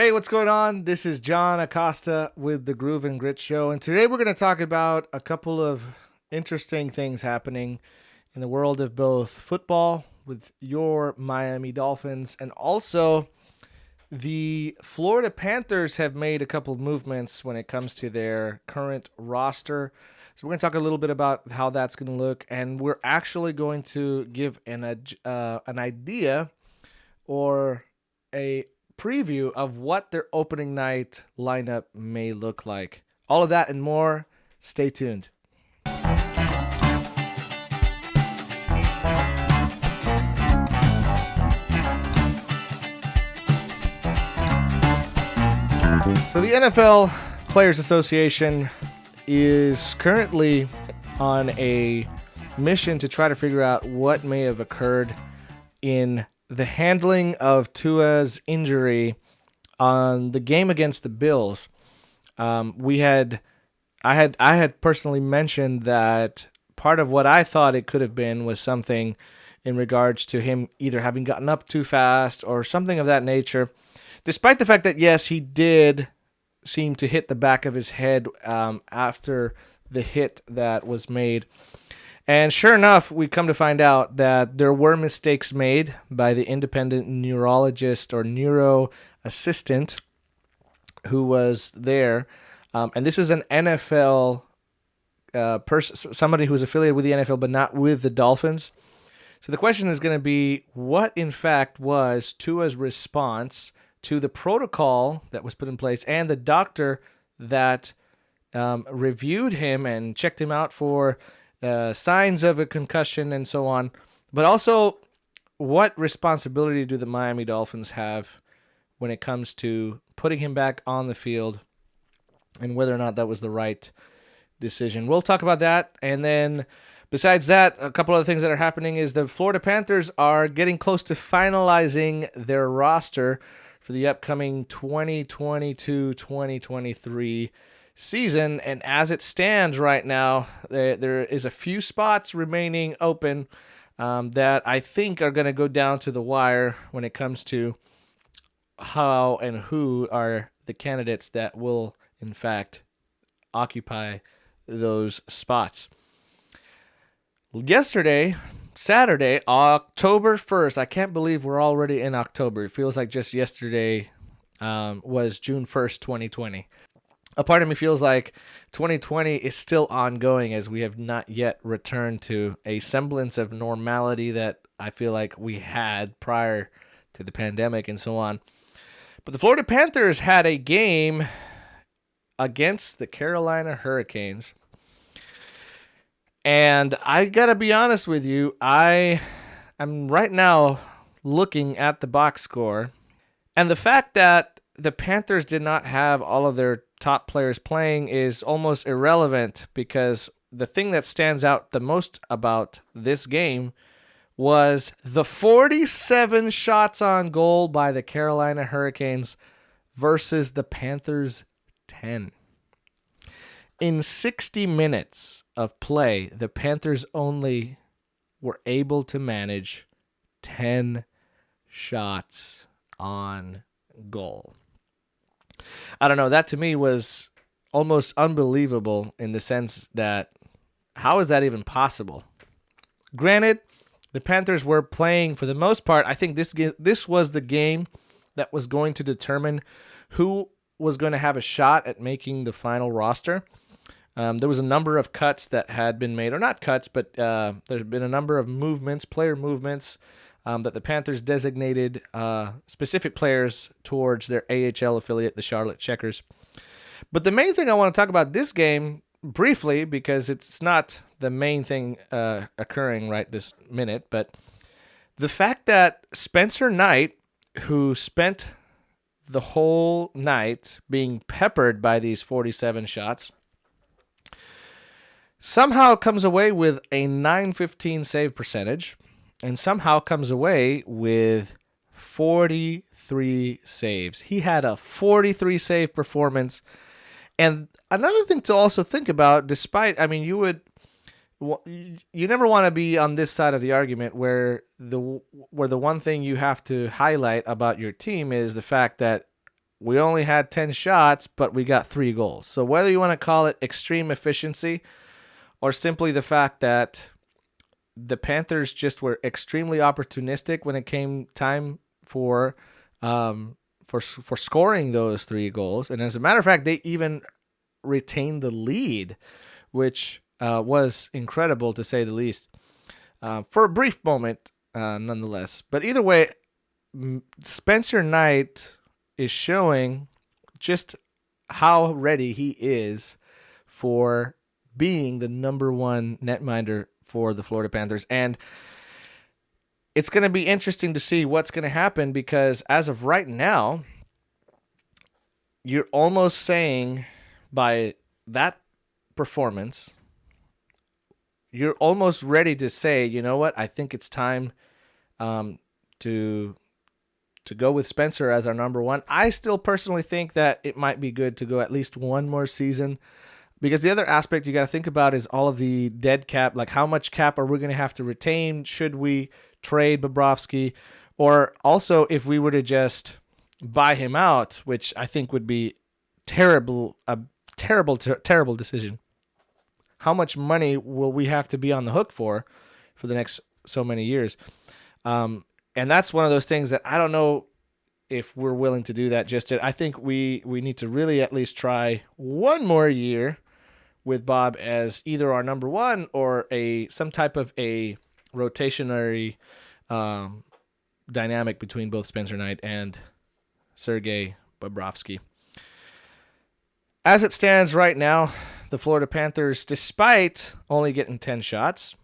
Hey, what's going on? This is Jon Acosta with the Groove and Grit Show, and today we're going to talk about a couple of interesting things happening in the world of both football with your Miami Dolphins and also the Florida Panthers have made a couple of movements when it comes to their current roster. So we're going to talk a little bit about how that's going to look, and we're actually going to give an idea or a preview of what their opening night lineup may look like. All of that and more. Stay tuned. So the NFL Players Association is currently on a mission to try to figure out what may have occurred in the handling of Tua's injury on the game against the Bills. I had personally mentioned that part of what I thought it could have been was something in regards to him either having gotten up too fast or something of that nature. Despite the fact that, yes, he did seem to hit the back of his head after the hit that was made. And sure enough, we come to find out that there were mistakes made by the independent neurologist or neuro assistant who was there. And this is an NFL person, somebody who's affiliated with the NFL but not with the Dolphins. So the question is going to be, what in fact was Tua's response to the protocol that was put in place and the doctor that reviewed him and checked him out for signs of a concussion and so on, but also what responsibility do the Miami Dolphins have when it comes to putting him back on the field and whether or not that was the right decision. We'll talk about that. And then besides that, a couple other things that are happening is the Florida Panthers are getting close to finalizing their roster for the upcoming 2022-2023 season, and as it stands right now, there is a few spots remaining open that I think are going to go down to the wire when it comes to how and who are the candidates that will, in fact, occupy those spots. Yesterday, Saturday, October 1st, I can't believe we're already in October. It feels like just yesterday was June 1st, 2020. A part of me feels like 2020 is still ongoing as we have not yet returned to a semblance of normality that I feel like we had prior to the pandemic and so on. But the Florida Panthers had a game against the Carolina Hurricanes. And I got to be honest with you, I'm right now looking at the box score. And the fact that the Panthers did not have all of their top players playing is almost irrelevant, because the thing that stands out the most about this game was the 47 shots on goal by the Carolina Hurricanes versus the Panthers 10. In 60 minutes of play, the Panthers only were able to manage 10 shots on goal. I don't know, that to me was almost unbelievable in the sense that how is that even possible? Granted, the Panthers were playing for the most part. I think this was the game that was going to determine who was going to have a shot at making the final roster. There was a number of cuts that had been made, or not cuts, but there's been a number of movements, player movements, that the Panthers designated specific players towards their AHL affiliate, the Charlotte Checkers. But the main thing I want to talk about this game briefly, because it's not the main thing occurring right this minute, but the fact that Spencer Knight, who spent the whole night being peppered by these 47 shots, somehow comes away with a .915 save percentage, and somehow comes away with 43 saves. He had a 43 save performance. And another thing to also think about, despite, I mean, you never want to be on this side of the argument where the one thing you have to highlight about your team is the fact that we only had 10 shots, but we got 3 goals. So whether you want to call it extreme efficiency or simply the fact that the Panthers just were extremely opportunistic when it came time for scoring those 3 goals. And as a matter of fact, they even retained the lead, which was incredible to say the least, for a brief moment, nonetheless. But either way, Spencer Knight is showing just how ready he is for being the number 1 netminder for the Florida Panthers. And it's going to be interesting to see what's going to happen, because as of right now, you're almost saying by that performance, you're almost ready to say, you know what, I think it's time to go with Spencer as our number 1. I still personally think that it might be good to go at least one more season, because the other aspect you got to think about is all of the dead cap, like how much cap are we going to have to retain? Should we trade Bobrovsky? Or also, if we were to just buy him out, which I think would be terrible decision. How much money will we have to be on the hook for the next so many years? And that's one of those things that I don't know if we're willing to do that just yet. I think we need to really at least try one more year with Bob as either our number 1 or some type of a rotationary dynamic between both Spencer Knight and Sergei Bobrovsky. As it stands right now, the Florida Panthers, despite only getting 10 shots,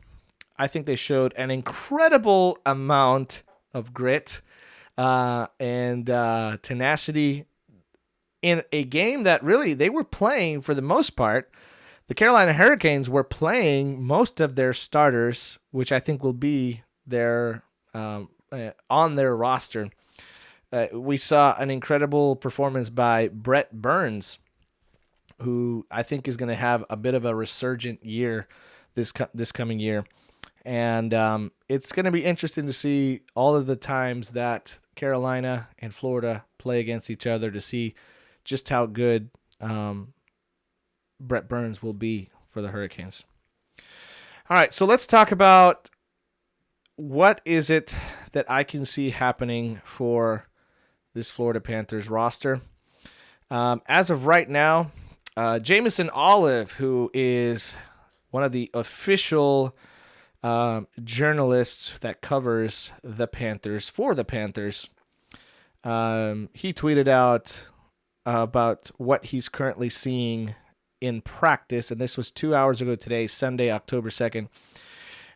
I think they showed an incredible amount of grit and tenacity in a game that really they were playing for the most part. The Carolina Hurricanes were playing most of their starters, which I think will be their on their roster. We saw an incredible performance by Brett Burns, who I think is going to have a bit of a resurgent year this coming year. And it's going to be interesting to see all of the times that Carolina and Florida play against each other to see just how good Brett Burns will be for the Hurricanes. All right, so let's talk about what is it that I can see happening for this Florida Panthers roster. As of right now, Jameson Olive, who is one of the official journalists that covers the Panthers for the Panthers, he tweeted out about what he's currently seeing in practice, and this was 2 hours ago today, Sunday, October 2nd.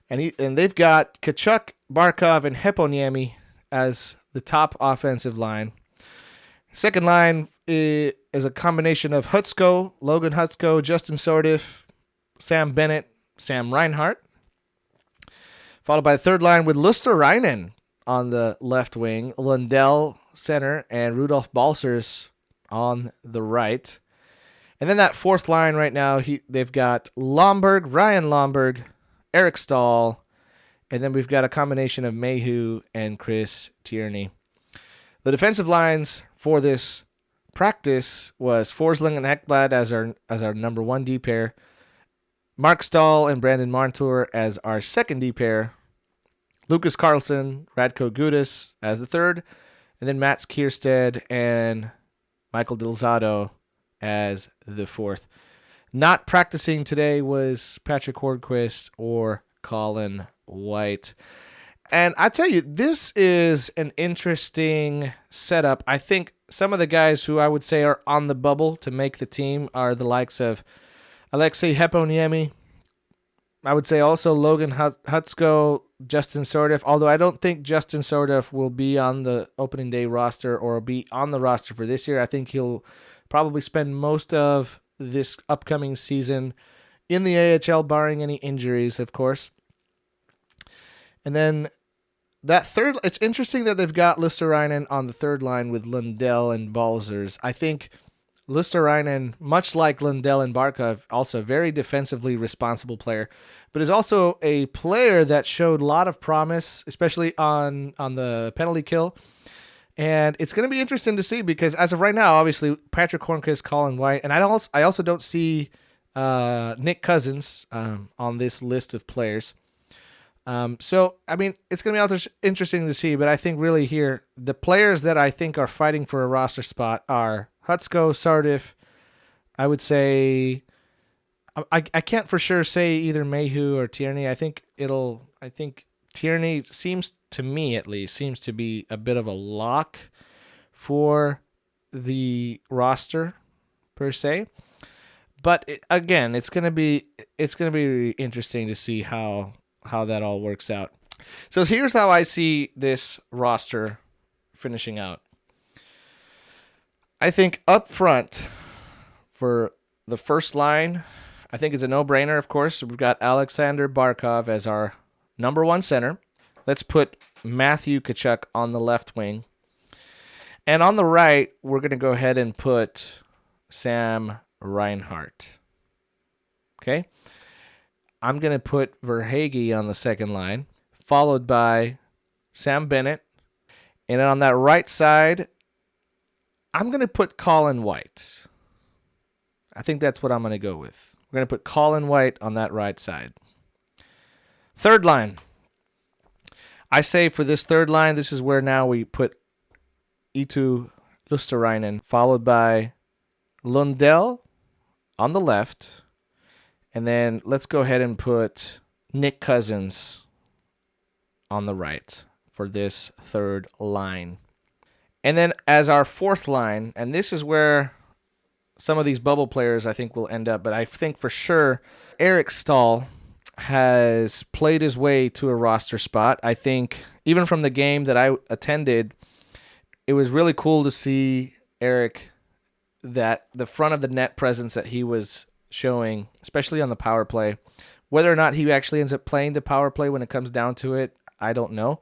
And they've got Tkachuk, Barkov, and Heponiemi as the top offensive line. Second line is a combination of Logan Hutsko, Justin Sordiff, Sam Bennett, Sam Reinhart. Followed by the third line with Luosterainen on the left wing, Lundell center, and Rudolph Balcers on the right. And then that fourth line right now, they've got Ryan Lomberg, Eric Stahl, and then we've got a combination of Mayhew and Chris Tierney. The defensive lines for this practice was Forsling and Ekblad as our number 1 D pair, Mark Stahl and Brandon Montour as our second D pair, Lucas Carlson, Radko Gudas as the third, and then Mats Kierstead and Michael Delzato as the fourth. Not practicing today was Patrick Hornquist or Colin White. And I tell you, this is an interesting setup. I think some of the guys who I would say are on the bubble to make the team are the likes of Alexei Heponiemi. I would say also Logan Hutsko, Justin Sordiff, although I don't think Justin Sordiff will be on the opening day roster or be on the roster for this year. I think he'll probably spend most of this upcoming season in the AHL, barring any injuries, of course. And then that third, it's interesting that they've got Luosterainen on the third line with Lundell and Balcers. I think Luosterainen, much like Lundell and Barkov, also a very defensively responsible player, but is also a player that showed a lot of promise, especially on the penalty kill. And it's going to be interesting to see because as of right now, obviously Patrick Hornqvist, Colin White, and I also don't see Nick Cousins on this list of players. So I mean, it's going to be interesting to see. But I think really here, the players that I think are fighting for a roster spot are Hutsko, Sardif. I would say I can't for sure say either Mayhew or Tierney. I think Tierney seems, to me at least, seems to be a bit of a lock for the roster per se. But again, it's gonna be interesting to see how that all works out. So here's how I see this roster finishing out. I think up front for the first line, I think it's a no-brainer, of course. We've got Alexander Barkov as our number one center. Let's put Matthew Tkachuk on the left wing. And on the right, we're going to go ahead and put Sam Reinhart. Okay? I'm going to put Verhaeghe on the second line, followed by Sam Bennett. And then on that right side, I'm going to put Colin White. I think that's what I'm going to go with. We're going to put Colin White on that right side. Third line. I say for this third line, this is where now we put Eetu Luostarinen, followed by Lundell on the left. And then let's go ahead and put Nick Cousins on the right for this third line. And then as our fourth line, and this is where some of these bubble players I think will end up, but I think for sure Eric Stahl has played his way to a roster spot. I think even from the game that I attended, it was really cool to see Eric, that the front of the net presence that he was showing, especially on the power play. Whether or not he actually ends up playing the power play when it comes down to it, I don't know.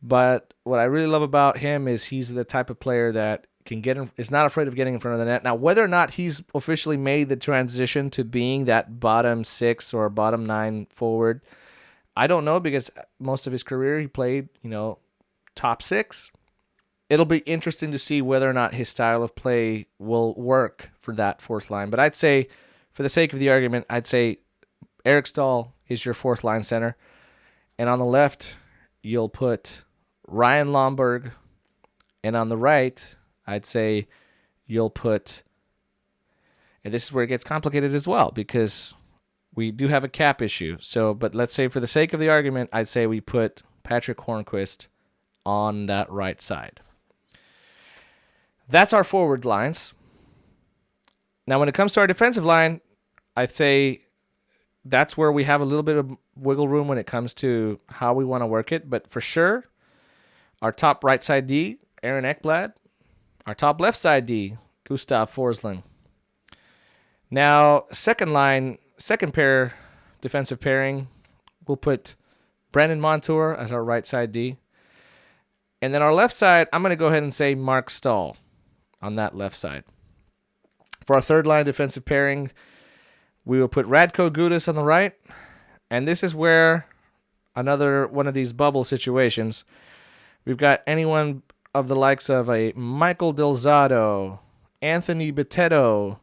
But what I really love about him is he's the type of player that is not afraid of getting in front of the net. Now, whether or not he's officially made the transition to being that bottom six or bottom nine forward, I don't know, because most of his career he played, top six. It'll be interesting to see whether or not his style of play will work for that fourth line. But I'd say, for the sake of the argument, I'd say Eric Stahl is your fourth line center. And on the left, you'll put Ryan Lomberg. And on the right, I'd say you'll put, and this is where it gets complicated as well, because we do have a cap issue. So, but let's say for the sake of the argument, I'd say we put Patrick Hornqvist on that right side. That's our forward lines. Now, when it comes to our defensive line, I'd say that's where we have a little bit of wiggle room when it comes to how we want to work it. But for sure, our top right side D, Aaron Ekblad. Our top left side D, Gustav Forsling. Now, second pair, defensive pairing, we'll put Brandon Montour as our right side D. And then our left side, I'm going to go ahead and say Mark Stahl on that left side. For our third line defensive pairing, we will put Radko Gudas on the right. And this is where another one of these bubble situations, we've got anyone of the likes of a Michael Delzato, Anthony Bitetto,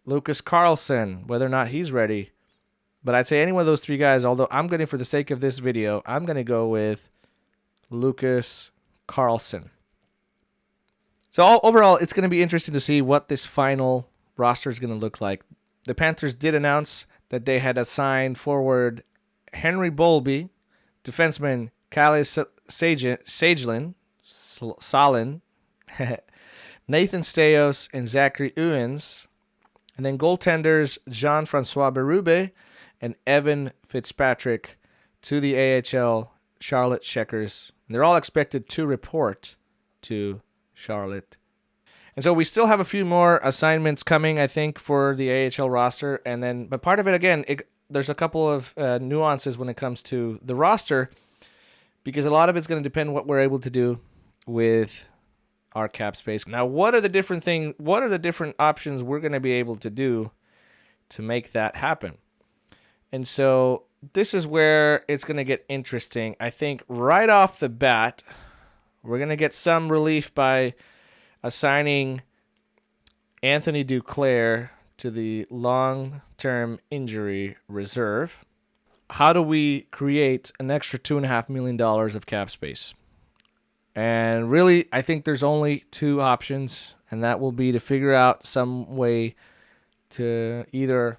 Lucas Carlson, whether or not he's ready. But I'd say any one of those three guys, although I'm going to, for the sake of this video, I'm going to go with Lucas Carlson. So overall, it's going to be interesting to see what this final roster is going to look like. The Panthers did announce that they had assigned forward Henry Bolby, defenseman Kalle Sagelin, Nathan Staios, and Zachary Owens. And then goaltenders Jean-Francois Berube and Evan Fitzpatrick to the AHL Charlotte Checkers. And they're all expected to report to Charlotte. And so we still have a few more assignments coming, I think, for the AHL roster. But part of it, again, there's a couple of nuances when it comes to the roster, because a lot of it's going to depend what we're able to do with our cap space. Now, what are the different options we're going to be able to do to make that happen? And so this is where it's going to get interesting. I think right off the bat, We're going to get some relief by assigning Anthony Duclair to the long-term injury reserve. How do we create an extra $2.5 million of cap space? And really, I think there's only two options, and that will be to figure out some way to either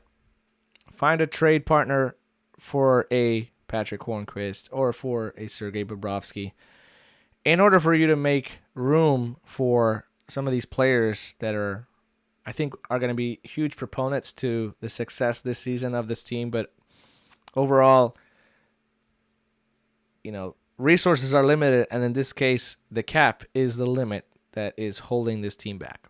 find a trade partner for a Patrick Hornquist or for a Sergei Bobrovsky in order for you to make room for some of these players that I think are going to be huge proponents to the success this season of this team. But overall, resources are limited, and in this case, the cap is the limit that is holding this team back.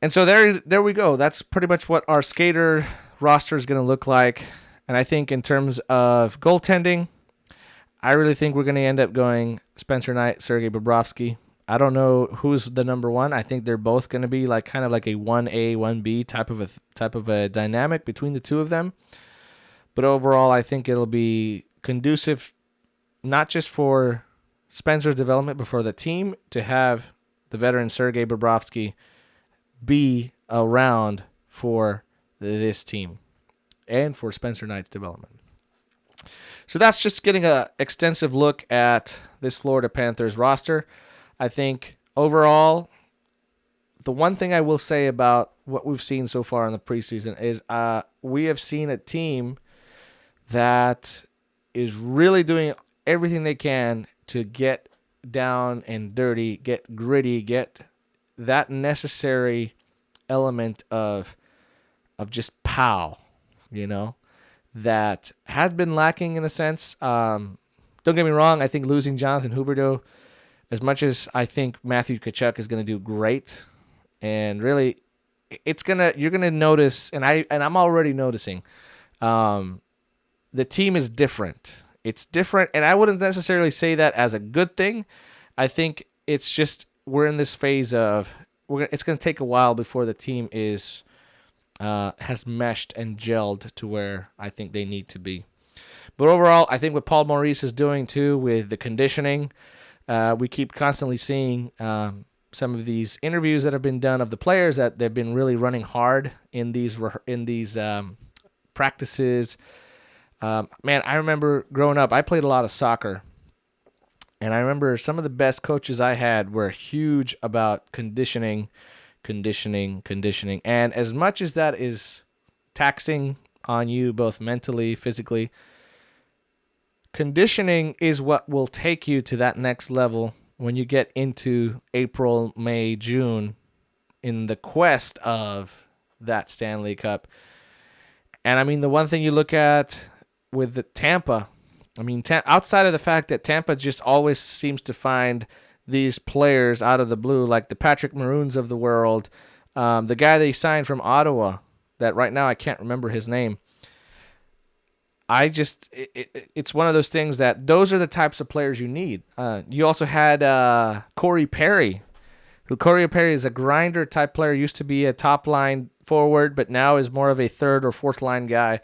And so there we go. That's pretty much what our skater roster is going to look like. And I think in terms of goaltending, I really think we're going to end up going Spencer Knight, Sergei Bobrovsky. I don't know who's the number one. I think they're both going to be kind of like a 1A, 1B type of a dynamic between the two of them. But overall, I think it'll be conducive not just for Spencer's development, but for the team to have the veteran Sergei Bobrovsky be around for this team and for Spencer Knight's development. So that's just getting an extensive look at this Florida Panthers roster. I think overall, the one thing I will say about what we've seen so far in the preseason is we have seen a team that is really doing everything they can to get down and dirty, get gritty, get that necessary element of just pow, that has been lacking in a sense. Don't get me wrong. I think losing Jonathan Huberdeau, as much as I think Matthew Tkachuk is going to do great, and really, you're gonna notice, and I'm already noticing, the team is different. It's different, and I wouldn't necessarily say that as a good thing. I think it's just we're in this phase of it's going to take a while before the team has meshed and gelled to where I think they need to be. But overall, I think what Paul Maurice is doing too with the conditioning, we keep constantly seeing some of these interviews that have been done of the players that they've been really running hard in these practices. Man, I remember growing up, I played a lot of soccer, and I remember some of the best coaches I had were huge about conditioning. And as much as that is taxing on you, both mentally, physically, conditioning is what will take you to that next level when you get into April, May, June in the quest of that Stanley Cup. And I mean, the one thing you look at with the Tampa, outside of the fact that Tampa just always seems to find these players out of the blue, like the Patrick Maroons of the world, the guy they signed from Ottawa, that right now I can't remember his name. It's one of those things that those are the types of players you need. You also had Corey Perry, Corey Perry is a grinder type player, used to be a top line forward, but now is more of a third or fourth line guy.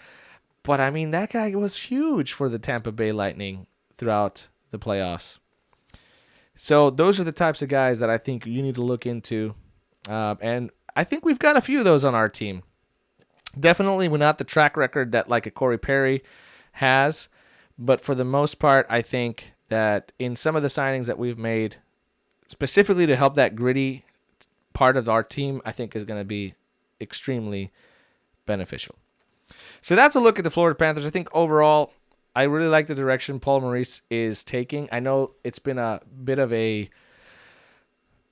But I mean, that guy was huge for the Tampa Bay Lightning throughout the playoffs. So those are the types of guys that I think you need to look into. And I think we've got a few of those on our team. Definitely we're not the track record that like a Corey Perry has. But for the most part, I think that in some of the signings that we've made, specifically to help that gritty part of our team, I think is going to be extremely beneficial. So that's a look at the Florida Panthers. I think overall, I really like the direction Paul Maurice is taking. I know it's been a bit of a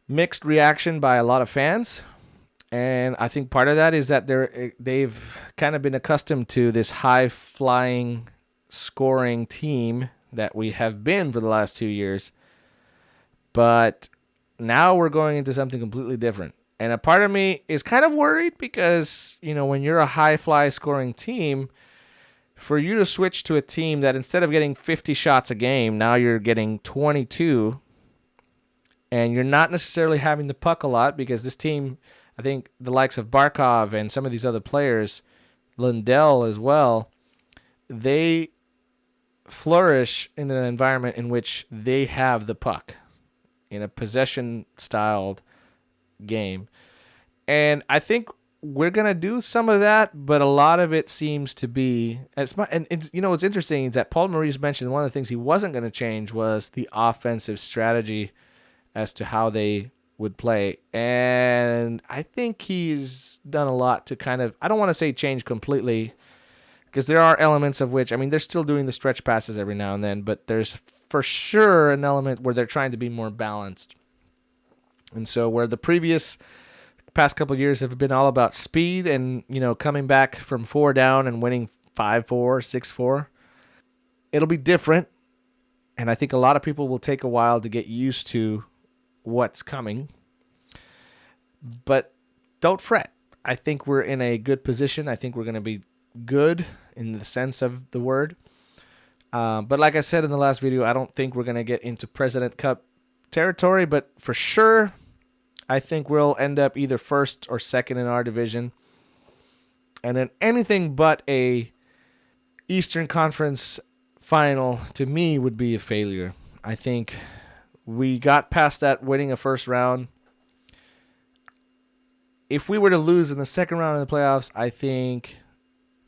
mixed reaction by a lot of fans, and I think part of that is that they've kind of been accustomed to this high-flying, scoring team that we have been for the last 2 years. But now we're going into something completely different. And a part of me is kind of worried because, you know, when you're a high-fly scoring team, for you to switch to a team that instead of getting 50 shots a game, now you're getting 22, and you're not necessarily having the puck a lot because this team, I think the likes of Barkov and some of these other players, Lundell as well, they flourish in an environment in which they have the puck. in a possession-styled game. And I think we're going to do some of that, but a lot of it seems to be... And you know, what's interesting is that Paul Maurice mentioned one of the things he wasn't going to change was the offensive strategy as to how they would play. And I think he's done a lot to kind of... I don't want to say change completely, because there are elements of which... I mean, they're still doing the stretch passes every now and then, but there's for sure an element where they're trying to be more balanced. And so where the past couple of years have been all about speed and, you know, coming back from 4 down and winning 5-4, 6-4. It'll be different, and I think a lot of people will take a while to get used to what's coming. But don't fret. I think we're in a good position. I think we're going to be good in the sense of the word. But like I said in the last video, I don't think we're going to get into President Cup territory, but for sure, I think we'll end up either first or second in our division. And then anything but a Eastern Conference final, to me, would be a failure. I think we got past that winning a first round. If we were to lose in the second round of the playoffs, I think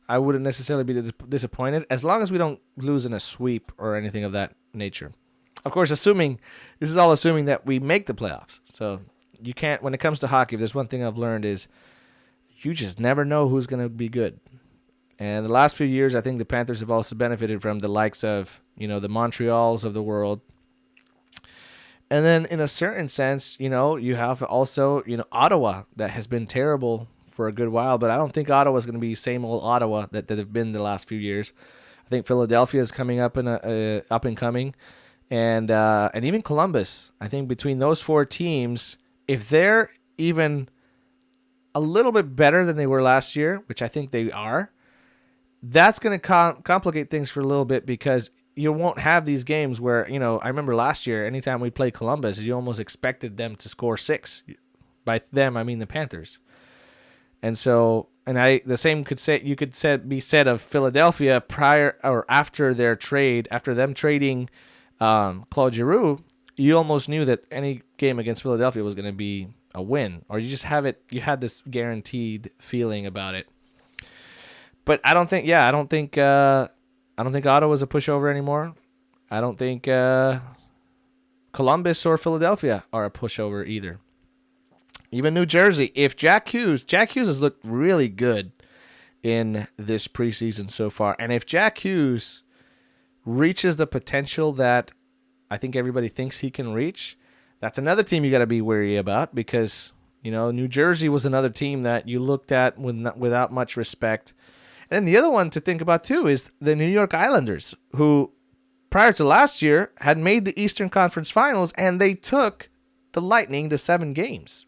I wouldn't necessarily be disappointed, as long as we don't lose in a sweep or anything of that nature. Of course, this is all assuming that we make the playoffs. So you can't, when it comes to hockey, if there's one thing I've learned is you just never know who's going to be good. And the last few years, I think the Panthers have also benefited from the likes of, you know, the Montreals of the world. And then in a certain sense, you know, you have also, you know, Ottawa that has been terrible for a good while, but I don't think Ottawa is going to be same old Ottawa that they've been the last few years. I think Philadelphia is coming up up and coming, and even Columbus. I think between those 4 teams, if they're even a little bit better than they were last year, which I think they are, that's going to complicate things for a little bit, because you won't have these games where, you know, I remember last year, anytime we played Columbus, you almost expected them to score 6. By them, I mean the Panthers. And so, the same could be said of Philadelphia prior or after their trade, after them trading Claude Giroux. You almost knew that any game against Philadelphia was going to be a win, or you just you had this guaranteed feeling about it. But I don't think Ottawa's a pushover anymore. I don't think Columbus or Philadelphia are a pushover either. Even New Jersey, if Jack Hughes has looked really good in this preseason so far, and if Jack Hughes reaches the potential that I think everybody thinks he can reach, that's another team you got to be wary about, because, you know, New Jersey was another team that you looked at without much respect. And the other one to think about too is the New York Islanders, who prior to last year had made the Eastern Conference Finals, and they took the Lightning to 7 games.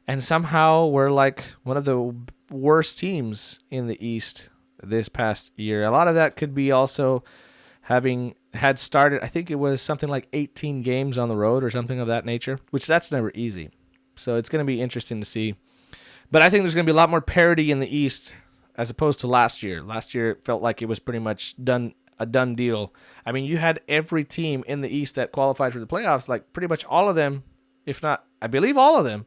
And somehow we're like one of the worst teams in the East this past year. A lot of that could be also having had started, I think it was something like 18 games on the road or something of that nature, which that's never easy. So it's going to be interesting to see. But I think there's going to be a lot more parity in the East as opposed to last year. Last year it felt like it was pretty much a done deal. I mean, you had every team in the East that qualified for the playoffs, like pretty much all of them, if not, I believe all of them,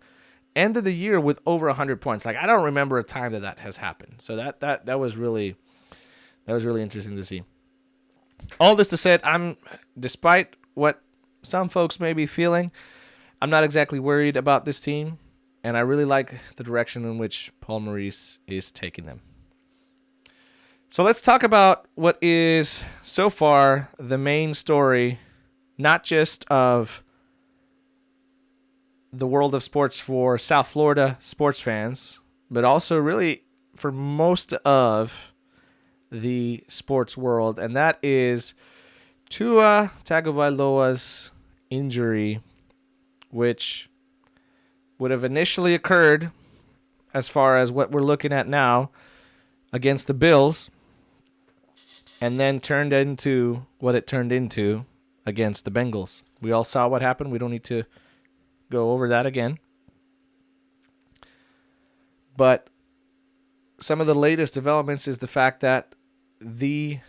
ended the year with over 100 points. Like, I don't remember a time that has happened. So that was really interesting to see. All this to say, despite what some folks may be feeling, I'm not exactly worried about this team, and I really like the direction in which Paul Maurice is taking them. So let's talk about what is so far the main story, not just of the world of sports for South Florida sports fans, but also really for most of the sports world, and that is Tua Tagovailoa's injury, which would have initially occurred, as far as what we're looking at now, against the Bills, and then turned into what it turned into against the Bengals. We all saw what happened. We don't need to go over that again. But some of the latest developments is the fact that the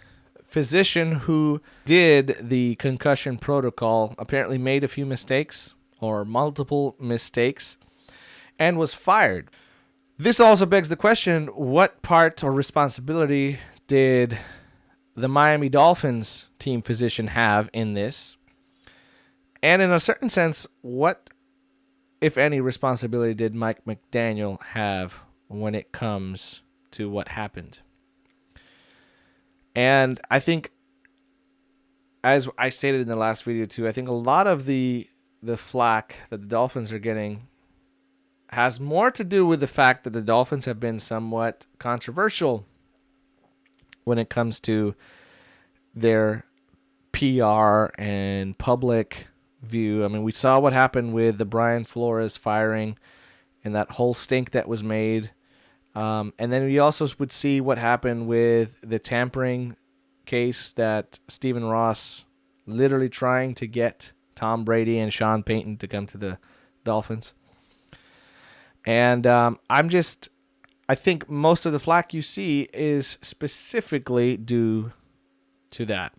physician who did the concussion protocol apparently made a few mistakes or multiple mistakes and was fired. This also begs the question, what part or responsibility did the Miami Dolphins team physician have in this? And in a certain sense, what, if any, responsibility did Mike McDaniel have when it comes to what happened? And I think, as I stated in the last video too, I think a lot of the flack that the Dolphins are getting has more to do with the fact that the Dolphins have been somewhat controversial when it comes to their PR and public view. I mean, we saw what happened with the Brian Flores firing and that whole stink that was made. And then we also would see what happened with the tampering case that Stephen Ross literally trying to get Tom Brady and Sean Payton to come to the Dolphins. And I think most of the flack you see is specifically due to that.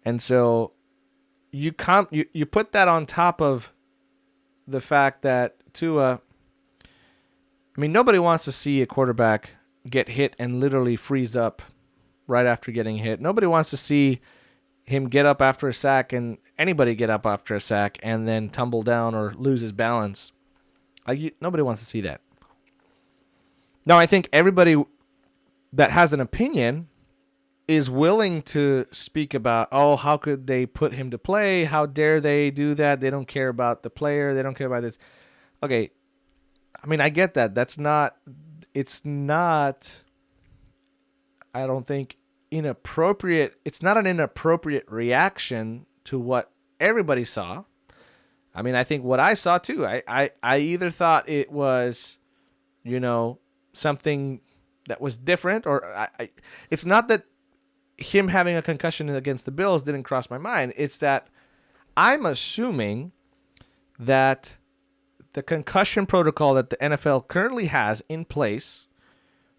And so you put that on top of the fact that Tua, I mean, nobody wants to see a quarterback get hit and literally freeze up right after getting hit. Nobody wants to see him get up after a sack, and anybody get up after a sack and then tumble down or lose his balance. Nobody wants to see that. Now, I think everybody that has an opinion is willing to speak about, oh, how could they put him to play? How dare they do that? They don't care about the player. They don't care about this. Okay, I mean, I get that. It's not, I don't think, inappropriate. It's not an inappropriate reaction to what everybody saw. I mean, I think what I saw too, I either thought it was, something that was different, or it's not that him having a concussion against the Bills didn't cross my mind. It's that I'm assuming that the concussion protocol that the NFL currently has in place,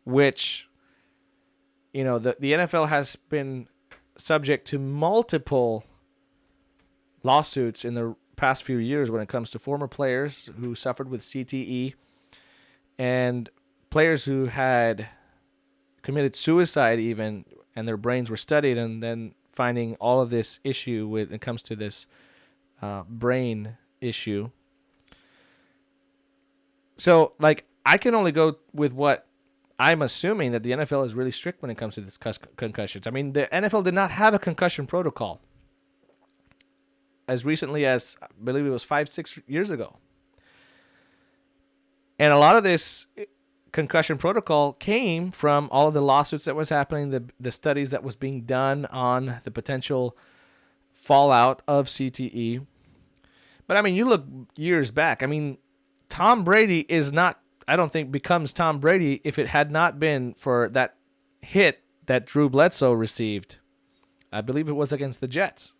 which, the NFL has been subject to multiple lawsuits in the past few years when it comes to former players who suffered with CTE and players who had committed suicide even, and their brains were studied, and then finding all of this issue when it comes to this brain issue. So, I can only go with what I'm assuming, that the NFL is really strict when it comes to this concussions. I mean, the NFL did not have a concussion protocol as recently as, I believe it was 5-6 years ago. And a lot of this concussion protocol came from all of the lawsuits that was happening, the studies that was being done on the potential fallout of CTE. But, I mean, you look years back. I mean, Tom Brady is not, I don't think, becomes Tom Brady if it had not been for that hit that Drew Bledsoe received. I believe it was against the Jets.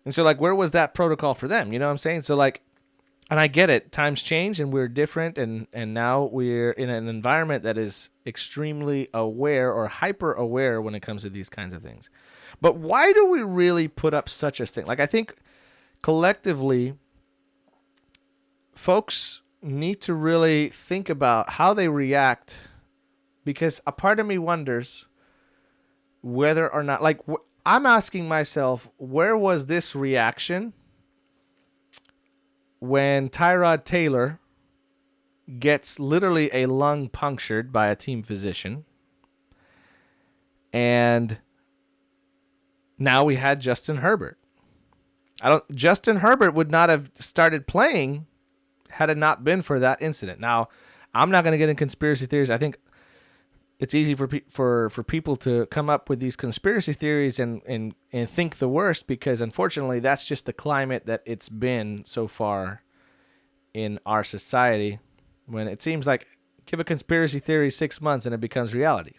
And so, where was that protocol for them? You know what I'm saying? So, and I get it. Times change and we're different. And now we're in an environment that is extremely aware or hyper aware when it comes to these kinds of things. But why do we really put up such a thing? I think collectively, folks need to really think about how they react, because a part of me wonders whether or not, I'm asking myself, where was this reaction when Tyrod Taylor gets literally a lung punctured by a team physician, and now we had Justin Herbert? Justin Herbert would not have started playing had it not been for that incident. Now, I'm not going to get in conspiracy theories. I think it's easy for people to come up with these conspiracy theories and think the worst, because unfortunately that's just the climate that it's been so far in our society, when it seems like give a conspiracy theory 6 months and it becomes reality.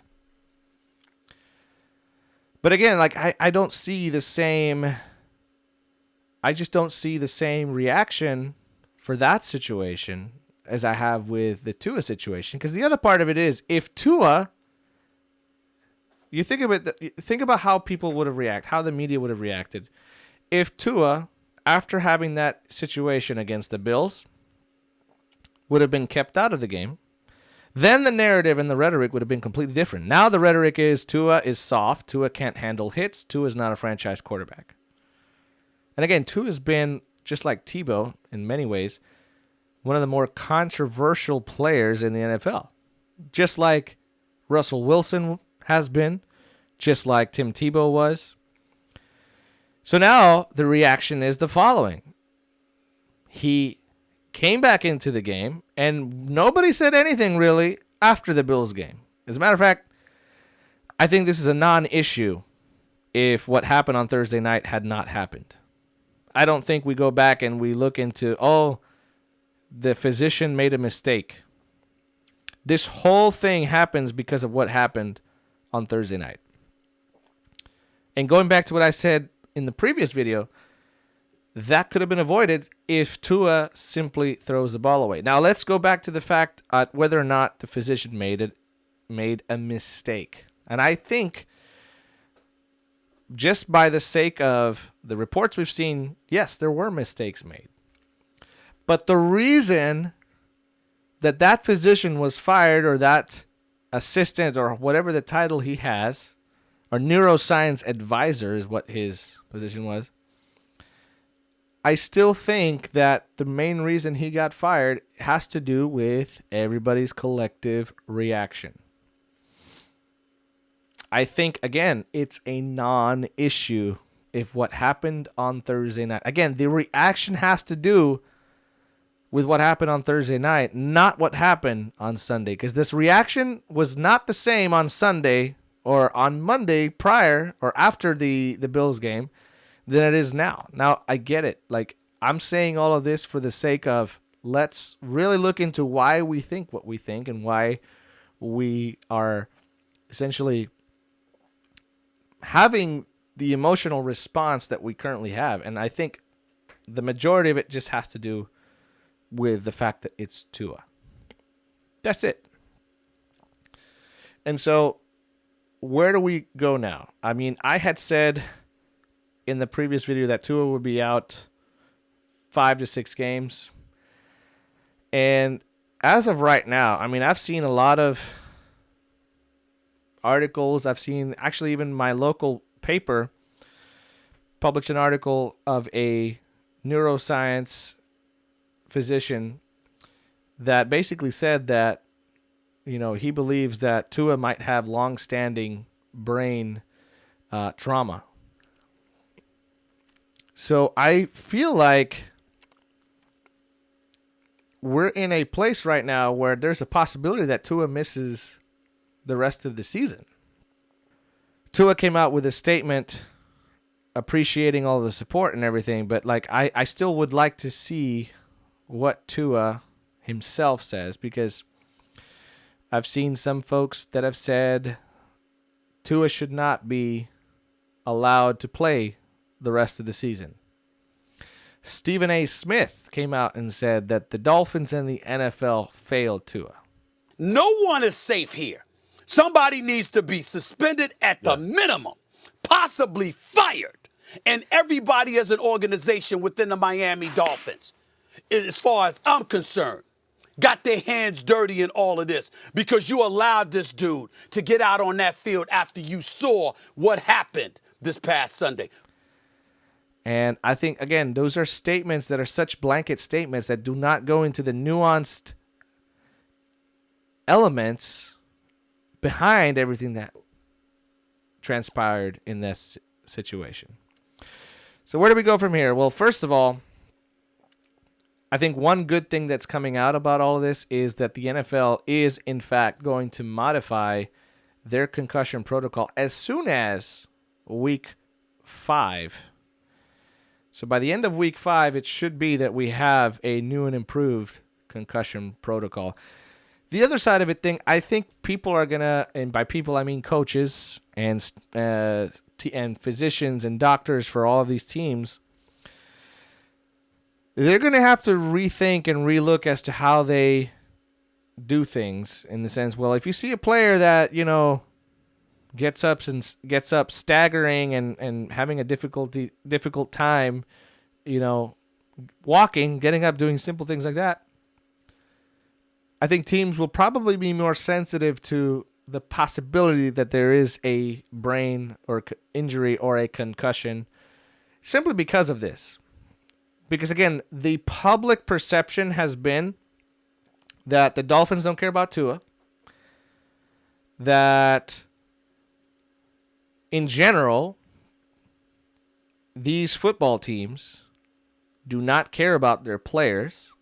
But again, I don't see the same, I just don't see the same reaction for that situation as I have with the Tua situation. Because the other part of it is, if Tua you think about how people would have reacted, how the media would have reacted if Tua, after having that situation against the Bills, would have been kept out of the game. Then the narrative and the rhetoric would have been completely different. Now the rhetoric is Tua is soft. Tua can't handle hits. Tua is not a franchise quarterback. And again, Tua has been, just like Tebow in many ways, one of the more controversial players in the NFL. Just like Russell Wilson has been, just like Tim Tebow was. So now the reaction is the following. He came back into the game, and nobody said anything really after the Bills game. As a matter of fact, I think this is a non-issue if what happened on Thursday night had not happened. I don't think we go back and we look into, the physician made a mistake. This whole thing happens because of what happened on Thursday night. And going back to what I said in the previous video, that could have been avoided if Tua simply throws the ball away. Now let's go back to the fact whether or not the physician made a mistake. And I think just by the sake of the reports we've seen, yes, there were mistakes made. But the reason that physician was fired, or that assistant, or whatever the title he has, or neuroscience advisor is what his position was, I still think that the main reason he got fired has to do with everybody's collective reaction. I think, again, it's a non-issue if what happened on Thursday night. Again, the reaction has to do with what happened on Thursday night, not what happened on Sunday. Because this reaction was not the same on Sunday or on Monday prior or after the Bills game than it is now. Now, I get it. Like, I'm saying all of this for the sake of let's really look into why we think what we think and why we are essentially having the emotional response that we currently have. And I think the majority of it just has to do with the fact that it's Tua. That's it. And so where do we go now? I mean, I had said in the previous video that Tua would be out 5 to 6 games. And as of right now, I mean, I've seen a lot of articles. I've seen actually even my local paper published an article of a neuroscience physician that basically said that, he believes that Tua might have long-standing brain trauma. So I feel like we're in a place right now where there's a possibility that Tua misses the rest of the season. Tua came out with a statement appreciating all the support and everything, but I still would like to see what Tua himself says, because I've seen some folks that have said Tua should not be allowed to play the rest of the season. Stephen A. Smith came out and said that the Dolphins and the NFL failed Tua. No one is safe here. Somebody needs to be suspended at the minimum, possibly fired. And everybody as an organization within the Miami Dolphins, as far as I'm concerned, got their hands dirty in all of this, because you allowed this dude to get out on that field after you saw what happened this past Sunday. And I think, again, those are statements that are such blanket statements that do not go into the nuanced elements behind everything that transpired in this situation. So where do we go from here? Well, first of all, I think one good thing that's coming out about all of this is that the NFL is, in fact, going to modify their concussion protocol as soon as week 5. So by the end of week 5, it should be that we have a new and improved concussion protocol. The other side of it I think people are going to, and by people I mean coaches and physicians and doctors for all of these teams, they're going to have to rethink and relook as to how they do things, in the sense, well, if you see a player that, gets up staggering and having a difficult time, walking, getting up, doing simple things like that, I think teams will probably be more sensitive to the possibility that there is a brain or injury or a concussion simply because of this. Because again, the public perception has been that the Dolphins don't care about Tua, that in general, these football teams do not care about their players.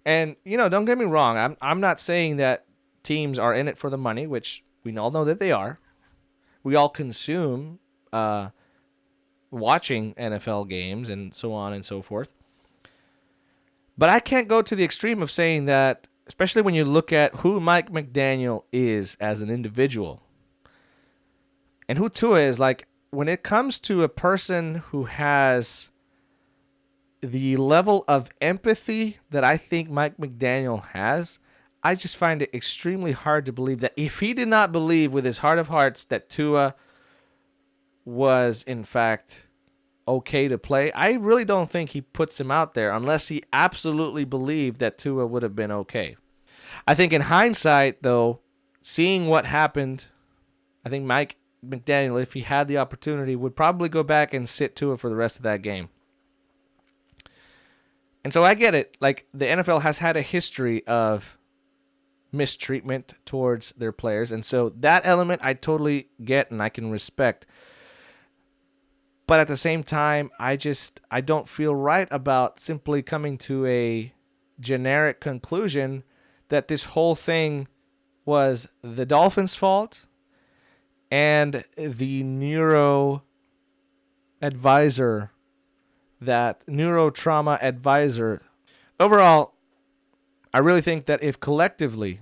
And, don't get me wrong. I'm not saying that teams are in it for the money, which we all know that they are. We all consume watching NFL games and so on and so forth. But I can't go to the extreme of saying that, especially when you look at who Mike McDaniel is as an individual and who Tua is. Like, when it comes to a person who has the level of empathy that I think Mike McDaniel has, I just find it extremely hard to believe that if he did not believe with his heart of hearts that Tua was, in fact, okay to play, I really don't think he puts him out there unless he absolutely believed that Tua would have been okay. I think in hindsight, though, seeing what happened, I think Mike McDaniel, if he had the opportunity, would probably go back and sit Tua for the rest of that game. And so I get it. Like, the NFL has had a history of mistreatment towards their players. And so that element I totally get and I can respect. But at the same time, I don't feel right about simply coming to a generic conclusion that this whole thing was the Dolphins' fault and the neurotrauma advisor. Overall, I really think that if collectively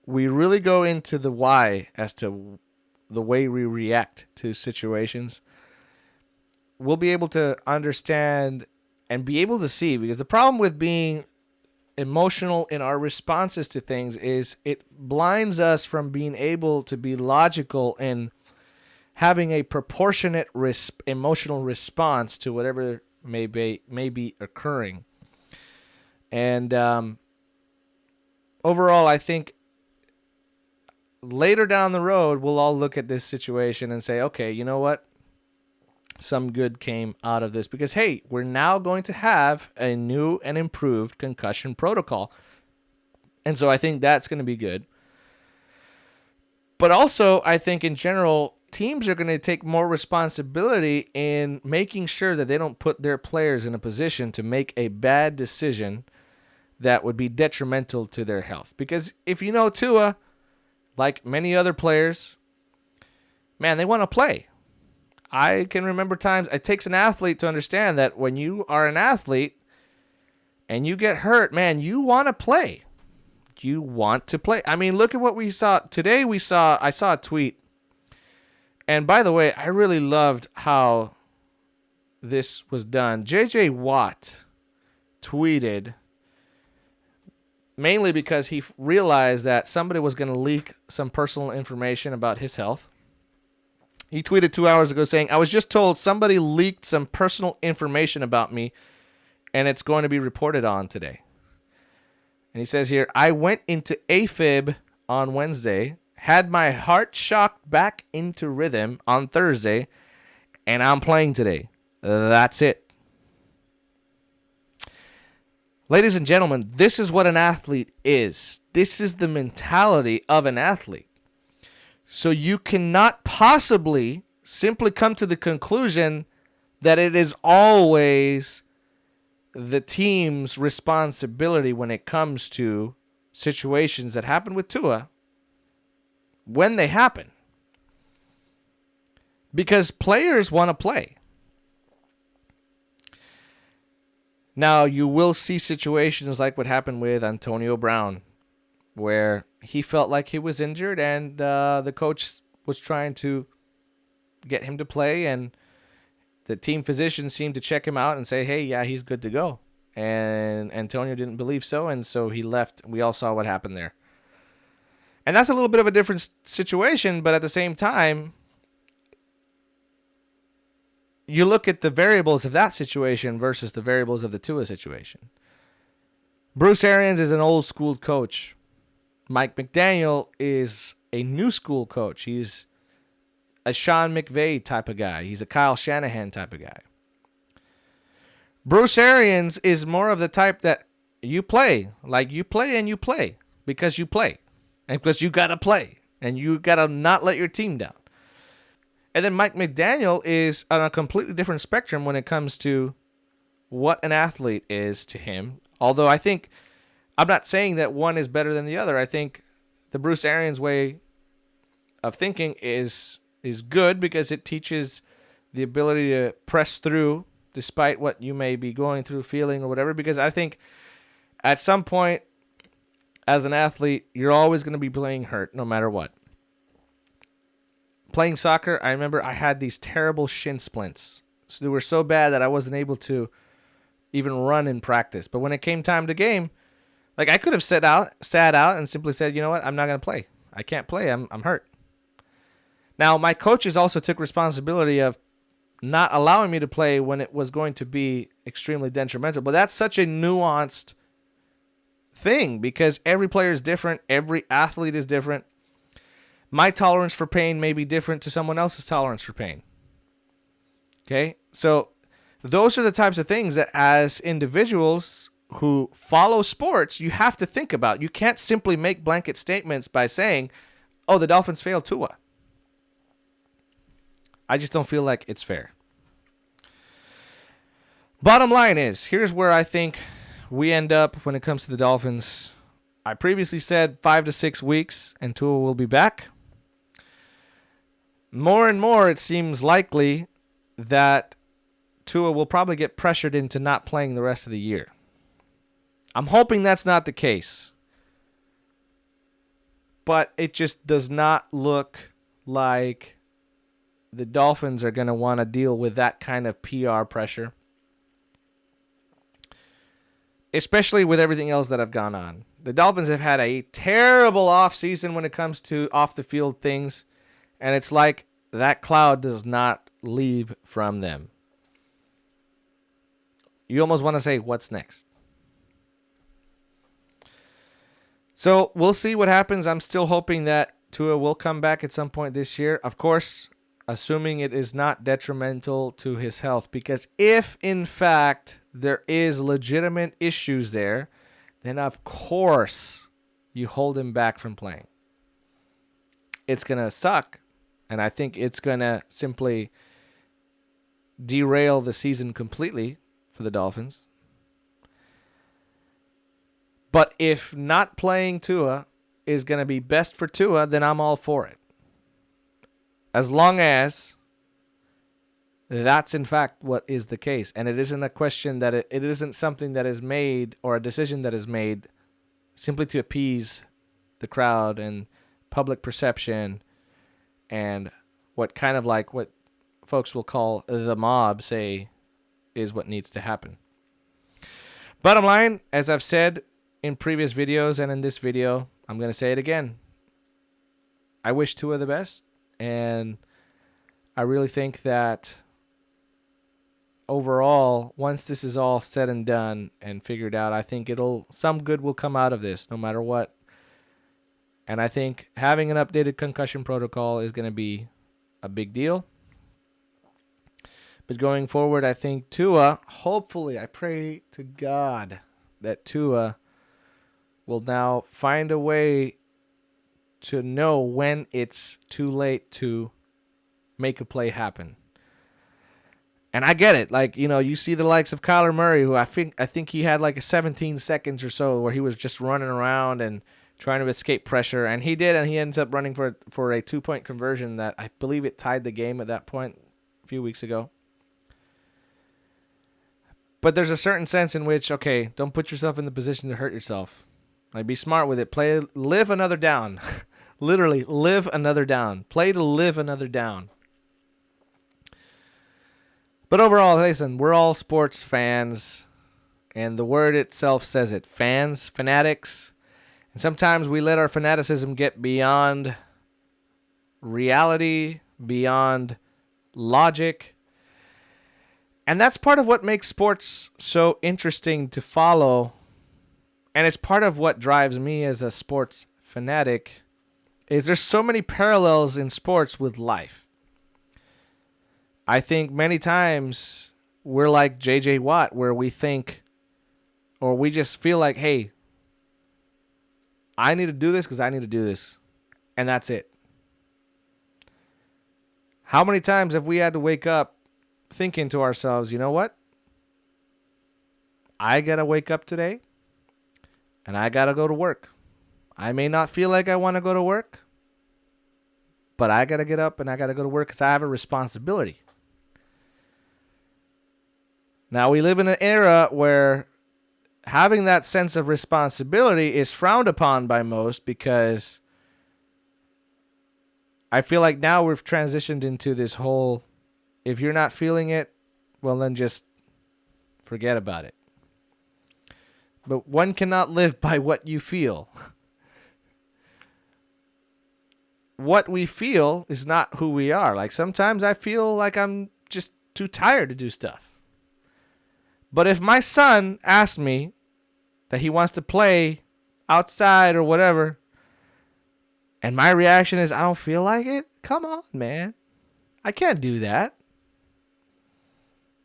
we really go into the why as to the way we react to situations, we'll be able to understand and be able to see. Because the problem with being emotional in our responses to things is it blinds us from being able to be logical and having a proportionate emotional response to whatever may be occurring. And overall, I think later down the road, we'll all look at this situation and say, okay, you know what? Some good came out of this because, hey, we're now going to have a new and improved concussion protocol. And so I think that's going to be good. But also, I think in general, teams are going to take more responsibility in making sure that they don't put their players in a position to make a bad decision that would be detrimental to their health. Because if you know Tua, like many other players, man, they want to play. I can remember times, it takes an athlete to understand that when you are an athlete and you get hurt, man, you want to play. You want to play. I mean, look at what we saw. Today I saw a tweet. And by the way, I really loved how this was done. J.J. Watt tweeted, mainly because he realized that somebody was going to leak some personal information about his health. He tweeted 2 hours ago saying, I was just told somebody leaked some personal information about me, and it's going to be reported on today. And he says here, I went into AFib on Wednesday, had my heart shocked back into rhythm on Thursday, and I'm playing today. That's it. Ladies and gentlemen, this is what an athlete is. This is the mentality of an athlete. So you cannot possibly simply come to the conclusion that it is always the team's responsibility when it comes to situations that happen with Tua when they happen. Because players want to play. Now, you will see situations like what happened with Antonio Brown, where he felt like he was injured and the coach was trying to get him to play, and the team physician seemed to check him out and say, hey, yeah, he's good to go. And Antonio didn't believe so, and so he left. We all saw what happened there. And that's a little bit of a different situation, but at the same time, you look at the variables of that situation versus the variables of the Tua situation. Bruce Arians is an old school coach. Mike McDaniel is a new school coach. He's a Sean McVay type of guy. He's a Kyle Shanahan type of guy. Bruce Arians is more of the type that you play. Like, you play and you play because you play. And because you got to play. And you got to not let your team down. And then Mike McDaniel is on a completely different spectrum when it comes to what an athlete is to him. Although I'm not saying that one is better than the other. I think the Bruce Arians way of thinking is good because it teaches the ability to press through despite what you may be going through, feeling, or whatever. Because I think at some point as an athlete, you're always going to be playing hurt no matter what. Playing soccer, I remember I had these terrible shin splints. So they were so bad that I wasn't able to even run in practice. But when it came time to game, like, I could have sat out and simply said, you know what, I'm not going to play. I can't play. I'm hurt. Now, my coaches also took responsibility of not allowing me to play when it was going to be extremely detrimental. But that's such a nuanced thing because every player is different. Every athlete is different. My tolerance for pain may be different to someone else's tolerance for pain. Okay? So those are the types of things that as individuals who follow sports, you have to think about. You can't simply make blanket statements by saying, oh, the Dolphins failed Tua. I just don't feel like it's fair. Bottom line is, here's where I think we end up when it comes to the Dolphins. I previously said 5 to 6 weeks and Tua will be back. More and more, it seems likely that Tua will probably get pressured into not playing the rest of the year. I'm hoping that's not the case. But it just does not look like the Dolphins are going to want to deal with that kind of PR pressure. Especially with everything else that have gone on. The Dolphins have had a terrible offseason when it comes to off-the-field things. And it's like that cloud does not leave from them. You almost want to say, what's next? So we'll see what happens. I'm still hoping that Tua will come back at some point this year. Of course, assuming it is not detrimental to his health. Because if, in fact, there is legitimate issues there, then of course you hold him back from playing. It's going to suck. And I think it's going to simply derail the season completely for the Dolphins. But if not playing Tua is going to be best for Tua, then I'm all for it. As long as that's in fact what is the case. And it isn't a question that it isn't something that is made or a decision that is made simply to appease the crowd and public perception and what kind of like what folks will call the mob say is what needs to happen. Bottom line, as I've said in previous videos and in this video, I'm going to say it again. I wish Tua the best, and I really think that overall, once this is all said and done and figured out, I think some good will come out of this no matter what. And I think having an updated concussion protocol is going to be a big deal. But going forward, I think Tua, hopefully, I pray to God that Tua will now find a way to know when it's too late to make a play happen. And I get it. Like, you know, you see the likes of Kyler Murray, who I think he had like a 17 seconds or so where he was just running around and trying to escape pressure. And he did, and he ends up running for a 2-point conversion that I believe it tied the game at that point a few weeks ago. But there's a certain sense in which, okay, don't put yourself in the position to hurt yourself. Like, be smart with it. Live another down. Literally, live another down. Play to live another down. But overall, listen, we're all sports fans, and the word itself says it. Fans, fanatics, And sometimes we let our fanaticism get beyond reality, beyond logic. And that's part of what makes sports so interesting to follow. And it's part of what drives me as a sports fanatic, is there's so many parallels in sports with life. I think many times we're like J.J. Watt, where we think, or we just feel like, hey, I need to do this because I need to do this. And that's it. How many times have we had to wake up thinking to ourselves, you know what? I got to wake up today and I got to go to work. I may not feel like I want to go to work, but I got to get up and I got to go to work because I have a responsibility. Now, we live in an era where having that sense of responsibility is frowned upon by most, because I feel like now we've transitioned into this whole, if you're not feeling it, well, then just forget about it. But one cannot live by what you feel. What we feel is not who we are. Like, sometimes I feel like I'm just too tired to do stuff. But if my son asks me that he wants to play outside or whatever, and my reaction is, I don't feel like it, come on, man. I can't do that.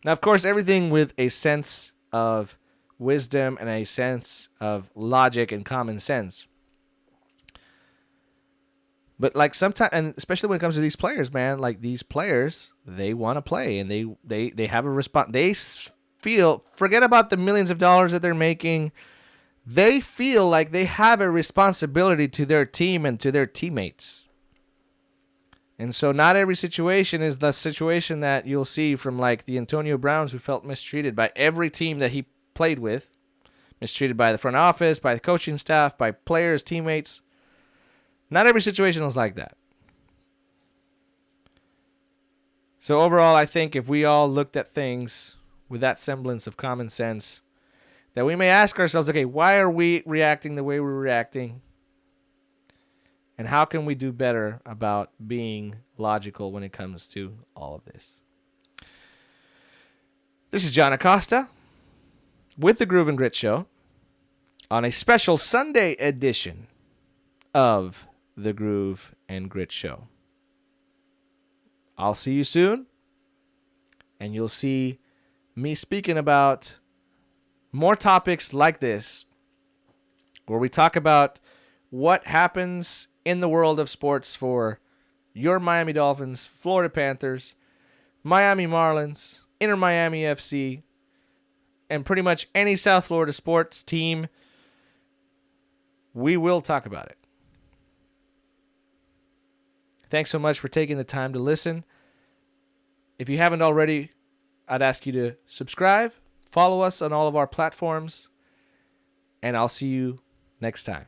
Now, of course, everything with a sense of wisdom and a sense of logic and common sense. But like sometimes, and especially when it comes to these players, man, like these players, they want to play and they have a response. They feel, forget about the millions of dollars that they're making. They feel like they have a responsibility to their team and to their teammates. And so not every situation is the situation that you'll see from like the Antonio Browns, who felt mistreated by every team that he played with, mistreated by the front office, by the coaching staff, by players, teammates. Not every situation was like that. So overall, I think if we all looked at things with that semblance of common sense, that we may ask ourselves, okay, why are we reacting the way we're reacting? And how can we do better about being logical when it comes to all of this? This is Jon Acosta with the Groove and Grit Show on a special Sunday edition of the Groove and Grit Show. I'll see you soon, and you'll see me speaking about more topics like this, where we talk about what happens in the world of sports for your Miami Dolphins, Florida Panthers, Miami Marlins, Inter Miami FC, and pretty much any South Florida sports team. We will talk about it. Thanks so much for taking the time to listen. If you haven't already, I'd ask you to subscribe, follow us on all of our platforms, and I'll see you next time.